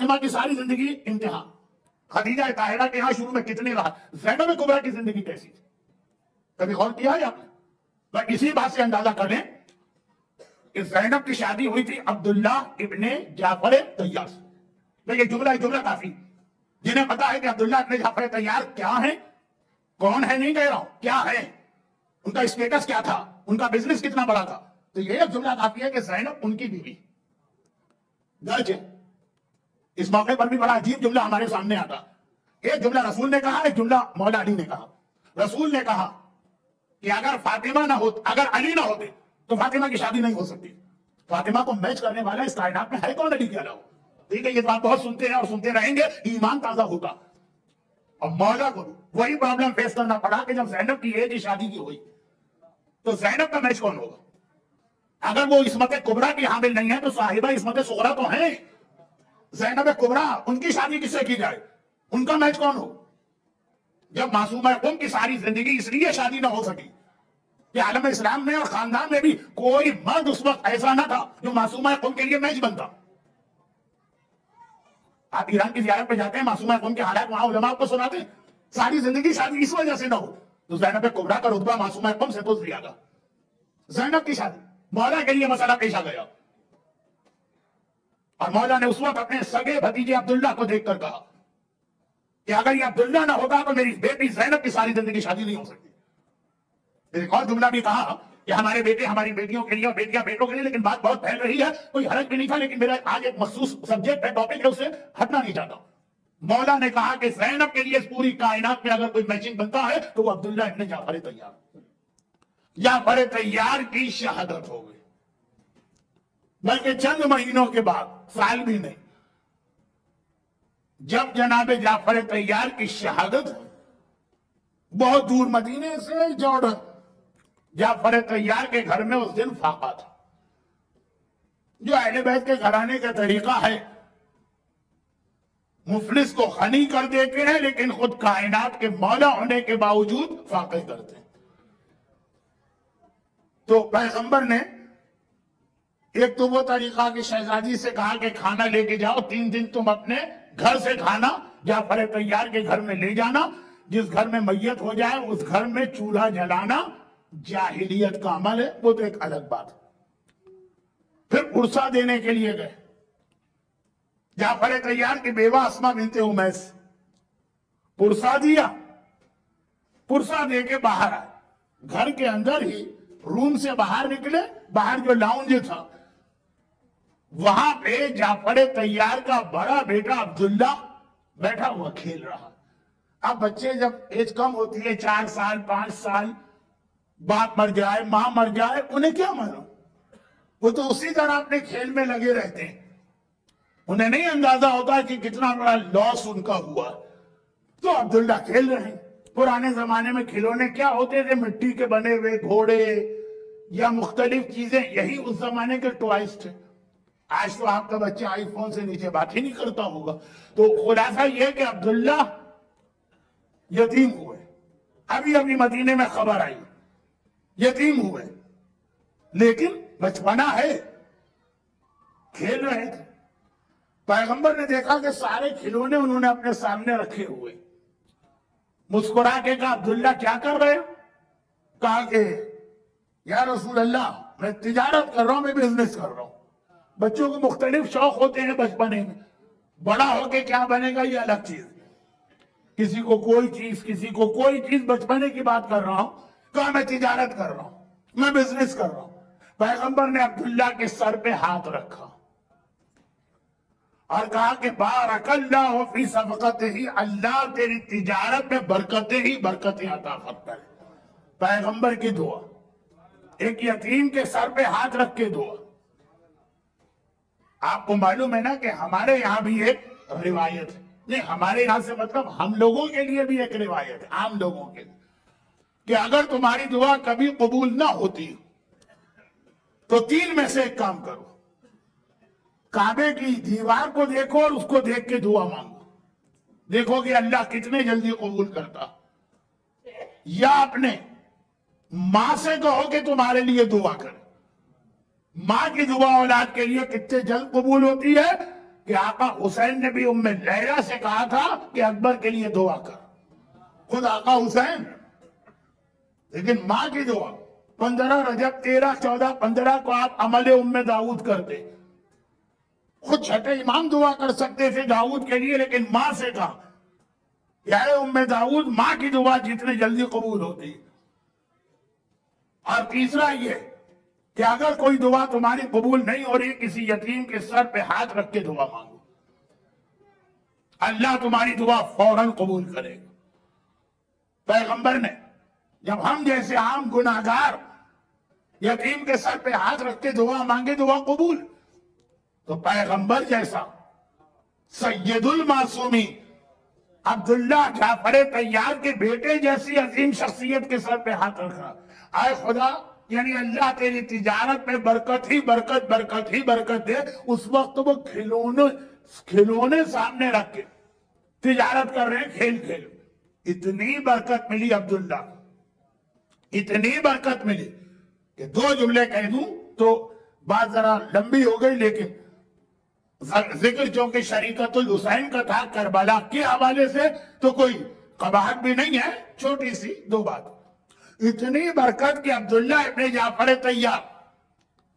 فاطمہ کی ساری زندگی امتحان، خدیجہ طاہرہ کے ہاں شروع میں کتنی راحت، زینب کبریٰ کی زندگی کیسی تھی؟ کبھی غور کیا ہے آپ نے؟ بس اسی بات سے اندازہ کر لیں کہ زینب کی شادی ہوئی تھی عبداللہ ابن جعفر طیار سے۔ یہ جملہ کافی، جنہیں پتا ہے کہ عبداللہ ابن جعفر طیار کیا ہے، کون ہے نہیں کہہ رہا ہوں، کیا ہے، ان کا اسٹیٹس کیا تھا، ان کا بزنس کتنا بڑا تھا، تو یہ ایک جملہ کافی ہے کہ زینب ان کی بیوی درج ہے۔ اس موقع پر بھی بڑا عجیب جملہ ہمارے سامنے آتا، ایک جملہ رسول نے کہا، ایک جملہ مولا علی نے کہا۔ رسول نے کہا کہ اگر فاطمہ نہ ہوتے، اگر علی نہ ہوتے تو فاطمہ کی شادی نہیں ہو سکتی۔ فاطمہ کو میچ کرنے والا اس کائنات میں ہے کون علی کے علاوہ؟ ٹھیک ہے، یہ بات بہت سنتے ہیں اور سنتے رہیں گے، ایمان تازہ ہوگا۔ اور مولا کو وہی پرابلم فیس کرنا پڑا کہ جب زینب کی ایج شادی کی ہوئی تو زینب کا میچ کون ہوگا؟ اگر وہ عصمت کبریٰ کی حامل نہیں ہے تو صاحبہ عصمت صغریٰ تو ہیں، زینب کبریٰ، ان کی شادی کس سے کی جائے؟ ان کا میچ کون ہو؟ جب معصومہ قم کی ساری زندگی اس لیے شادی نہ ہو سکی کہ عالم اسلام میں اور خاندان میں بھی کوئی مرد اس وقت ایسا نہ تھا جو معصومہ قم کے لیے میچ بنتا۔ آپ ایران کی زیارت پہ جاتے ہیں، معصومہ قم کے حالات وہاں علماء کو سناتے ہیں، ساری زندگی شادی اس وجہ سے نہ ہو تو زینب کبریٰ کا رتبہ معصومہ قم سے تو زیادہ۔ زینب کی شادی مولا کے لیے مسئلہ پیش آ گیا، اور مولا نے اس وقت اپنے سگے بھتیجے عبداللہ کو دیکھ کر کہا کہ اگر یہ عبداللہ نہ ہوگا تو میری بیٹی زینب کی ساری زندگی شادی نہیں ہو سکتی۔ ایک اور جملہ بھی کہا کہ ہمارے بیٹے ہماری بیٹیوں کے لیے اور بیٹیاں بیٹوں کے لیے، لیکن بات بہت پھیل رہی ہے، کوئی حرج بھی نہیں تھا، لیکن میرا آج ایک مخصوص سبجیکٹ ہے، ٹاپک ہے، اس سے ہٹنا نہیں چاہتا۔ مولا نے کہا کہ زینب کے لیے اس پوری کائنات میں اگر کوئی میچنگ بنتا ہے تو وہ عبداللہ ابن جعفر طیار، جعفر طیار کی شہادت ہو گئی، بلکہ چند مہینوں کے بعد، سال بھی نہیں، جب جناب جعفر طیار کی شہادت ہوئی، بہت دور مدینے سے جارڈن، جعفر طیار کے گھر میں اس دن فاقہ تھا۔ جو اہل بیت کے گھرانے کا طریقہ ہے، مفلس کو غنی کر دیتے ہیں لیکن خود کائنات کے مولا ہونے کے باوجود فاقے کرتے ہیں۔ تو پیغمبر نے ایک تو وہ طریقہ کہ شہزادی سے کہا کہ کھانا لے کے جاؤ، 3 دن تم اپنے گھر سے کھانا جعفر طیار کے گھر میں لے جانا، جس گھر میں میت ہو جائے اس گھر میں چولہا جلانا جاہلیت کا عمل ہے، وہ تو ایک الگ بات ہے۔ پھر عرصہ دینے کے لیے گئے، جعفر طیار کی بیوہ اسماء بنت امیس، پرسہ دیا، پرسہ دے کے باہر آئے، گھر کے اندر ہی روم سے باہر نکلے، باہر جو لاؤنج تھا وہاں پہ جعفر طیار کا بڑا بیٹا عبداللہ بیٹھا ہوا کھیل رہا۔ اب بچے جب ایج کم ہوتی ہے، 4 سال 5 سال، باپ مر جائے ماں مر جائے، انہیں کیا معلوم، وہ تو اسی طرح اپنے کھیل میں لگے رہتے ہیں، انہیں نہیں اندازہ ہوتا کہ کتنا بڑا لاس ان کا ہوا۔ تو عبداللہ کھیل رہے ہیں۔ پرانے زمانے میں کھلونے کیا ہوتے تھے؟ مٹی کے بنے ہوئے گھوڑے یا مختلف چیزیں، یہی اس زمانے کے ٹوائز تھے۔ آج تو آپ کا بچہ آئی فون سے نیچے بات ہی نہیں کرتا ہوگا۔ تو خلاصہ یہ کہ عبداللہ یتیم ہوئے، ابھی مدینے میں خبر آئی، یتیم ہوئے، لیکن بچپنا ہے، کھیل رہے تھے۔ پیغمبر نے دیکھا کہ سارے کھلونے انہوں نے اپنے سامنے رکھے ہوئے، مسکرا کے کہا عبداللہ کیا کر رہے ہو؟ کہا کہ یا رسول اللہ میں تجارت کر رہا ہوں، میں بزنس کر رہا ہوں۔ بچوں کو مختلف شوق ہوتے ہیں بچپنے میں، بڑا ہو کے کیا بنے گا یہ الگ چیز، کسی کو کوئی چیز، کسی کو کوئی چیز، بچپنے کی بات کر رہا ہوں۔ کہا میں تجارت کر رہا ہوں، میں بزنس کر رہا ہوں۔ پیغمبر نے عبداللہ کے سر پہ ہاتھ رکھا اور کہا کہ بارک اللہ فی صفقتہ، اللہ تیری تجارت میں برکتیں ہی برکتیں عطا فرمائے۔ پیغمبر کی دعا، ایک یتیم کے سر پہ ہاتھ رکھ کے دعا۔ آپ کو معلوم ہے نا کہ ہمارے یہاں بھی ایک روایت ہے، نہیں ہمارے یہاں سے مطلب ہم لوگوں کے لیے بھی ایک روایت ہے، عام لوگوں کے لیے، کہ اگر تمہاری دعا کبھی قبول نہ ہوتی تو 3 میں سے ایک کام کرو، کعبے کی دیوار کو دیکھو اور اس کو دیکھ کے دعا مانگو، دیکھو کہ اللہ کتنے جلدی قبول کرتا، یا اپنے ماں سے کہو کہ تمہارے لیے دعا کرے، ماں کی دعا اولاد کے لیے کتنے جلد قبول ہوتی ہے، کہ آقا حسین نے بھی ام لیلا سے کہا تھا کہ اکبر کے لیے دعا کر. خود آقا حسین, لیکن ماں کی دعا. 15 رجب 13 14 15 کو آپ عمل ام داؤد کرتے. خود چھٹے امام دعا کر سکتے تھے داؤد کے لیے, لیکن ماں سے کہا یا ام داؤد, ماں کی دعا جتنے جلدی قبول ہوتی. اور تیسرا یہ کہ اگر کوئی دعا تمہاری قبول نہیں ہو رہی, کسی یتیم کے سر پہ ہاتھ رکھ کے دعا مانگو, اللہ تمہاری دعا فوراً قبول کرے گا. پیغمبر نے جب ہم جیسے عام گناہگار یتیم کے سر پہ ہاتھ رکھ کے دعا مانگے, دعا قبول. تو پیغمبر جیسا سید المعصومی عبداللہ جعفر طیار کے بیٹے جیسی عظیم شخصیت کے سر پہ ہاتھ رکھا. آئے خدا, یعنی اللہ تیری تجارت میں برکت ہی برکت, برکت ہی برکت دے. اس وقت وہ کھلونے سامنے رکھ کے تجارت کر رہے ہیں, کھیل کھیل. اتنی برکت ملی عبداللہ, اتنی برکت ملی کہ 2 جملے کہہ دوں تو بات ذرا لمبی ہو گئی, لیکن ذکر چونکہ شریکت الحسین کا تھا کربلا کے حوالے سے تو کوئی قباحت بھی نہیں ہے, چھوٹی سی 2 بات. اتنی برکت کہ عبداللہ ابن جعفر طیار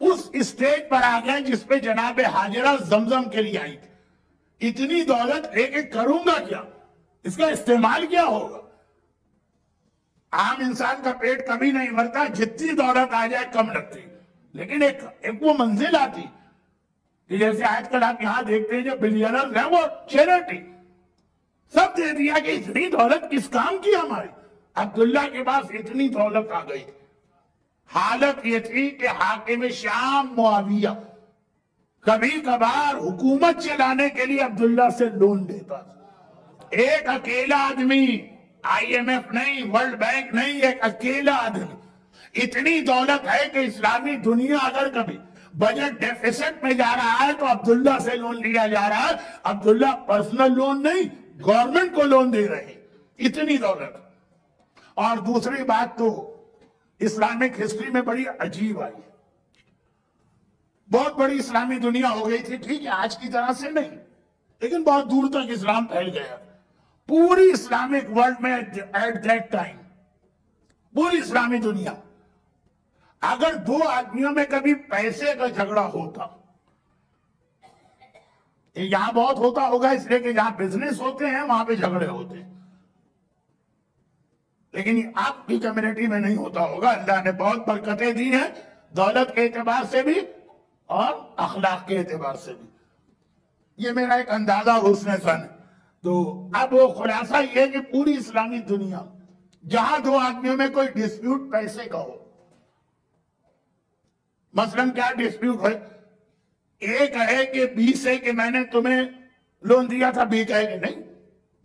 اس اسٹیج پر آ گئے جس پہ جناب حاجرہ زمزم کے لیے آئی تھی. اتنی دولت لے کے کروں گا کیا, اس کا استعمال کیا ہوگا؟ عام انسان کا پیٹ کبھی نہیں بھرتا, جتنی دولت آ جائے کم لگتی, لیکن ایک وہ منزل آتی کہ جیسے آج کل آپ یہاں دیکھتے ہیں جو بلینرز ہیں وہ چیریٹی سب دے دیا کہ اتنی دولت کس کام کی ہماری. عبداللہ کے پاس اتنی دولت آ گئی. حالت یہ تھی کہ حاکم شام معاویہ کبھی کبھار حکومت چلانے کے لیے عبداللہ سے لون دیتا. ایک اکیلا آدمی, آئی ایم ایف نہیں, ورلڈ بینک نہیں, ایک اکیلا آدمی. اتنی دولت ہے کہ اسلامی دنیا اگر کبھی بجٹ ڈیفیسٹ میں جا رہا ہے تو عبداللہ سے لون لیا جا رہا ہے. عبداللہ پرسنل لون نہیں, گورنمنٹ کو لون دے رہے ہیں, اتنی دولت. اور دوسری بات تو اسلامک ہسٹری میں بڑی عجیب آئی ہے. بہت بڑی اسلامی دنیا ہو گئی تھی, ٹھیک ہے آج کی طرح سے نہیں, لیکن بہت دور تک اسلام پھیل گیا. پوری اسلامک ورلڈ میں ایٹ دیٹ ٹائم پوری اسلامی دنیا, اگر 2 آدمیوں میں کبھی پیسے کا جھگڑا ہوتا, یہاں بہت ہوتا ہوگا اس لیے کہ جہاں بزنس ہوتے ہیں وہاں پہ جھگڑے ہوتے ہیں, لیکن آپ کی کمیونٹی میں نہیں ہوتا ہوگا. اللہ نے بہت برکتیں دی ہیں, دولت کے اعتبار سے بھی اور اخلاق کے اعتبار سے بھی. یہ میرا ایک اندازہ حسن سن. تو اب وہ خلاصہ یہ کہ پوری اسلامی دنیا جہاں 2 آدمیوں میں کوئی ڈسپیوٹ پیسے کا ہو, مثلاً کیا ڈسپیوٹ ہے, ایک ہے کہ بی سے کہ میں نے تمہیں لون دیا تھا, بی کہے کہ نہیں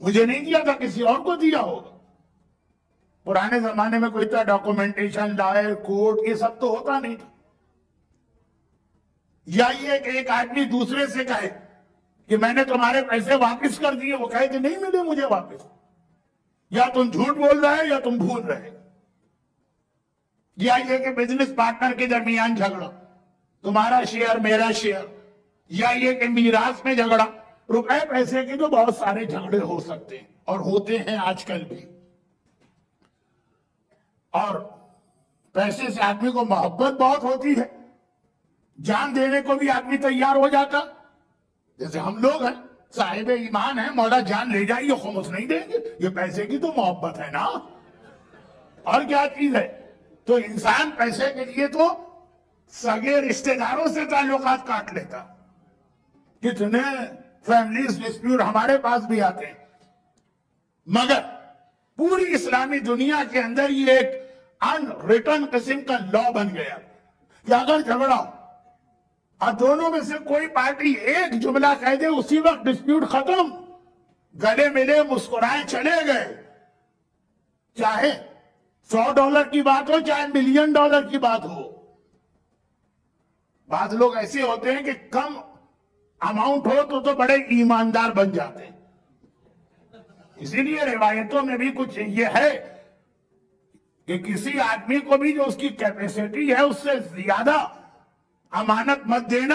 مجھے نہیں دیا تھا, کسی اور کو دیا ہوگا. پرانے زمانے میں کوئی ڈاکومنٹیشن, لائر, کورٹ, یہ سب تو ہوتا نہیں تھا. یا یہ کہ ایک آدمی دوسرے سے کہے کہ میں نے تمہارے پیسے واپس کر دیے, وہ کہے کہ نہیں ملے مجھے واپس. یا تم جھوٹ بول رہے یا تم بھول رہے. یا یہ کہ بزنس پارٹنر کے درمیان جھگڑا, تمہارا شیئر میرا شیئر. یا یہ کہ میراث میں جھگڑا, روپے پیسے کے تو بہت سارے جھگڑے ہو سکتے ہیں اور ہوتے ہیں آج کل بھی. اور پیسے سے آدمی کو محبت بہت ہوتی ہے, جان دینے کو بھی آدمی تیار ہو جاتا. جیسے ہم لوگ ہیں, صاحب ایمان ہیں, مولا جان لے جائیے خمس نہیں دیں گے, یہ پیسے کی تو محبت ہے نا, اور کیا چیز ہے. تو انسان پیسے کے لیے تو سگے رشتہ داروں سے تعلقات کاٹ لیتا. کتنے فیملیز ڈسپیوٹ ہمارے پاس بھی آتے ہیں. مگر پوری اسلامی دنیا کے اندر یہ ایک ان ریٹن قسم کا لا بن گیا کہ اگر جھگڑا ہو اور دونوں میں سے کوئی پارٹی ایک جملہ کہہ دے, اسی وقت ڈسپیوٹ ختم, گلے ملے, مسکرائے, چلے گئے. چاہے $100 کی بات ہو, چاہے $1 ملین کی بات ہو. بعض لوگ ایسے ہوتے ہیں کہ کم اماؤنٹ ہو تو بڑے ایماندار بن جاتے ہیں. اسی لیے روایتوں میں بھی کچھ یہ ہے کہ کسی آدمی کو بھی جو اس کی کیپیسٹی ہے اس سے زیادہ امانت مت دینا,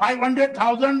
500,000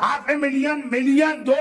$500,000, 2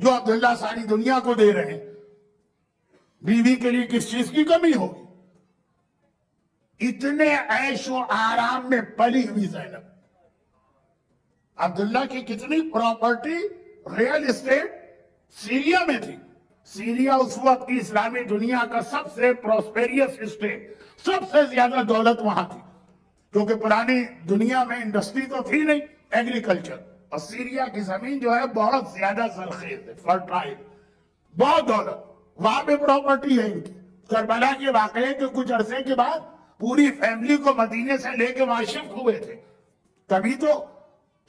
جو عبداللہ ساری دنیا کو دے رہے ہیں. بیوی کے لیے کس چیز کی کمی ہوگی؟ اتنے عیش و آرام میں پلی ہوئی زینب. عبداللہ کی کتنی پراپرٹی ریل اسٹیٹ سیریا میں تھی. سیریا اس وقت کی اسلامی دنیا کا سب سے پروسپیریس اسٹیٹ، سب سے زیادہ دولت وہاں تھی، کیونکہ پرانی دنیا میں انڈسٹری تو تھی نہیں، ایگریکلچر. اور سیریا کی زمین جو ہے بہت زیادہ زرخیز ہے، فرٹائل، بہت دولت. وہاں پہ پراپرٹی ہے ان کی. کربلا کے واقعے کے کچھ عرصے کے بعد پوری فیملی کو مدینے سے لے کے وہاں شفٹ ہوئے تھے. تبھی تو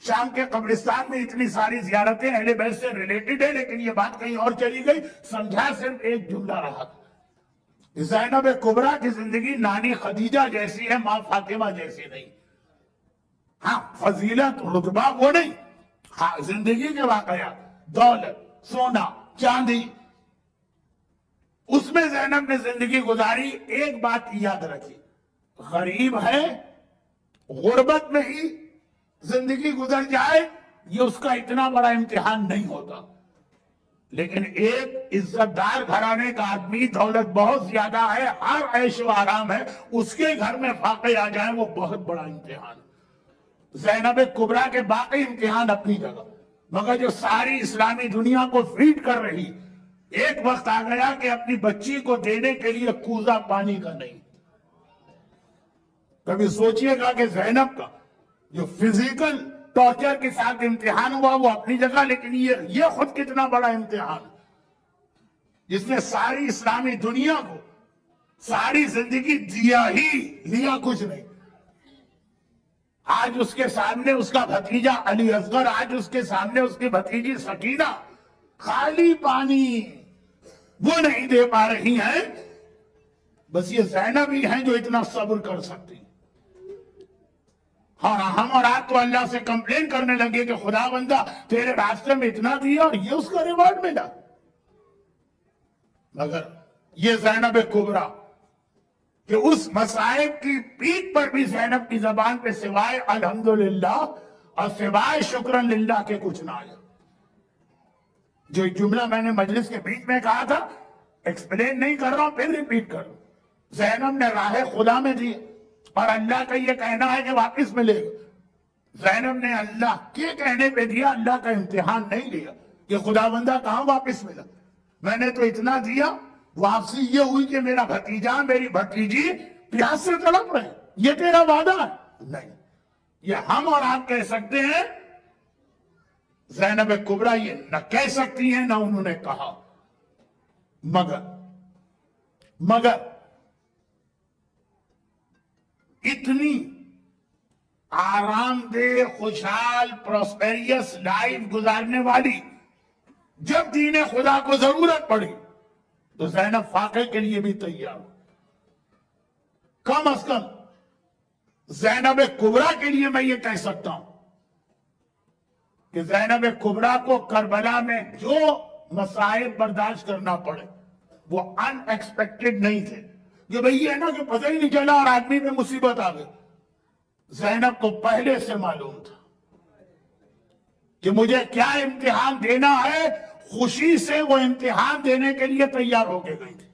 شام کے قبرستان میں اتنی ساری زیارتیں اہل بیت سے ریلیٹڈ ہے، لیکن یہ بات کہیں اور چلی گئی. سمجھا صرف ایک جملہ رہا. زینب کبریٰ کی زندگی نانی خدیجہ جیسی ہے، ماں فاطمہ جیسی نہیں. ہاں فضیلت رتبہ وہ نہیں، ہاں زندگی کے واقعات، دولت، سونا، چاندی، اس میں زینب نے زندگی گزاری. ایک بات یاد رکھی، غریب ہے، غربت میں ہی زندگی گزر جائے یہ اس کا اتنا بڑا امتحان نہیں ہوتا. لیکن ایک عزت دار گھرانے کا آدمی، دولت بہت زیادہ ہے، ہر عیش و آرام ہے، اس کے گھر میں فاقے آ جائیں وہ بہت بڑا امتحان. زینب کبریٰ کے باقی امتحان اپنی جگہ، مگر جو ساری اسلامی دنیا کو فیڈ کر رہی، ایک وقت آ گیا کہ اپنی بچی کو دینے کے لیے کوزہ پانی کا نہیں. کبھی سوچئے گا کہ زینب کا جو فزیکل ٹارچر کے ساتھ امتحان ہوا وہ اپنی جگہ، لیکن یہ خود کتنا بڑا امتحان جس نے ساری اسلامی دنیا کو ساری زندگی دیا ہی لیا کچھ نہیں. آج اس کے سامنے اس کا بھتیجا علی اصغر، آج اس کے سامنے اس کی بھتیجی سکینہ خالی پانی وہ نہیں دے پا رہی ہیں. بس یہ زینب ہی ہیں جو اتنا صبر کر سکتی. ہاں ہم اور آپ تو اللہ سے کمپلین کرنے لگے کہ خدا بندہ تیرے راستے میں اتنا دیا اور یہ اس کا ریوارڈ ملا. مگر یہ زینب کبریٰ کہ اس مصائب کی پیٹ پر بھی زینب کی زبان پہ سوائے الحمدللہ اور سوائے شکرن للہ کے کچھ نہ آیا. جو جملہ میں نے مجلس کے بیچ میں کہا تھا، ایکسپلین نہیں کر رہا ہوں، پھر ریپیٹ کر رہا ہوں. زینب نے راہ خدا میں دی اور اللہ کا یہ کہنا ہے کہ واپس ملے گا. زینب نے اللہ کے کہنے پہ دیا، اللہ کا امتحان نہیں لیا کہ خدا بندہ کہاں واپس ملا. میں نے تو اتنا دیا، واپسی یہ ہوئی کہ میرا بھتیجا میری بھتیجی پیاس سے تڑپ رہے ہیں، یہ تیرا وعدہ ہے؟ نہیں. یہ ہم اور آپ کہہ سکتے ہیں، زینب کبریٰ یہ نہ کہہ سکتی ہیں نہ انہوں نے کہا. مگر اتنی آرام دہ، خوشحال، پروسپیریس لائف گزارنے والی جب دین خدا کو ضرورت پڑی تو زینب فاقے کے لیے بھی تیار. کم از کم زینب کبریٰ کے لیے میں یہ کہہ سکتا ہوں کہ زینب کبریٰ کو کربلا میں جو مصائب برداشت کرنا پڑے وہ ان ایکسپیکٹڈ نہیں تھے. کہ بھئی یہ ہے نا کہ پتہ ہی نہیں چلا اور آدمی میں مصیبت آ گئی. زینب کو پہلے سے معلوم تھا کہ مجھے کیا امتحان دینا ہے. خوشی سے وہ امتحان دینے کے لیے تیار ہو کے گئی تھی.